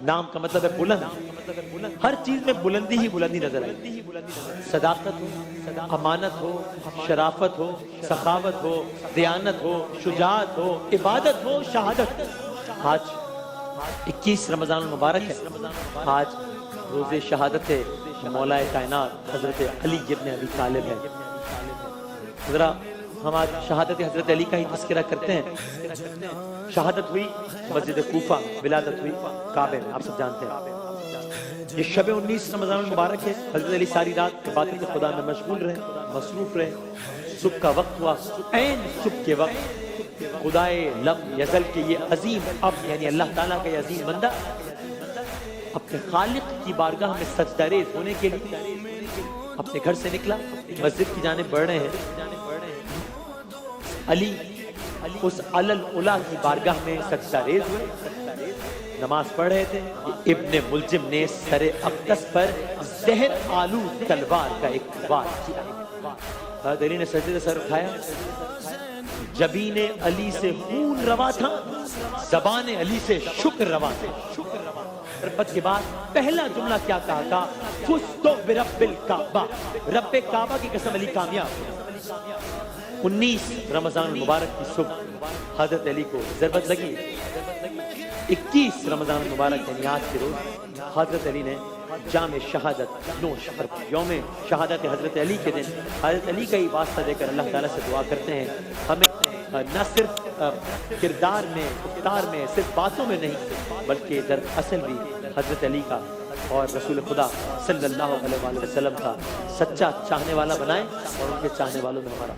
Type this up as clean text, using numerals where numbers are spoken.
نام کا مطلب ہے بلند، ہر چیز میں بلندی ہی بلندی نظر آئی، صداقت ہو، امانت ہو، شرافت ہو، سخاوت ہو، دیانت ہو، شجاعت ہو، عبادت ہو، شہادت ہو۔ آج 21 رمضان المبارک ہے، آج روز شہادت مولا کائنات حضرت علی ابن ابی طالب ہے۔ ذرا ہم آج شہادت حضرت علی کا ہی تذکرہ کرتے ہیں۔ شہادت ہوئی مسجد کوفہ، ولادت ہوئی کعبے میں، آپ سب جانتے ہیں۔ یہ شب 19 رمضان المبارک ہے۔ حضرت علی ساری رات عبادت خدا میں مشغول رہے، مصروف رہے۔ صبح کا وقت ہوا، عین صبح کے وقت خدائے لم یزل کے یہ عظیم اب یعنی اللہ تعالیٰ کا یہ عظیم بندہ اپنے خالق کی بارگاہ میں سجدہ ریز ہونے کے لیے اپنے گھر سے نکلا، مسجد کی جانب بڑھ رہے ہیں۔ علی اس علل کی بارگاہ میں سجدہ ریز ہوئے، نماز پڑھ رہے تھے۔ ابن ملجم نے سر اقدس پر زہر آلود تلوار کا ایک وار کیا۔ حضرت علی نے سجدے سے سر اٹھایا، جبین علی سے خون روا تھا، زبان علی سے شکر روا تھا۔ ربت کے بعد پہلا جملہ کیا کہا تھا؟ فزت برب الکعبہ، رب کعبہ کی قسم علی کامیاب۔ 19 رمضان المبارک کی صبح حضرت علی کو ضربت لگی۔ 21 رمضان المبارک یعنی آج کے روز حضرت علی نے جام شہادت نوش کر یوم شہادت حضرت علی کے دن حضرت علی کا ہی واسطہ دے کر اللہ تعالیٰ سے دعا کرتے ہیں ہمیں نہ صرف کردار میں افطار میں صرف باتوں میں نہیں بلکہ در اصل بھی حضرت علی کا اور رسول خدا صلی اللہ علیہ وآلہ وسلم کا سچا چاہنے والا بنائیں اور ان کے چاہنے والوں میں ہمارا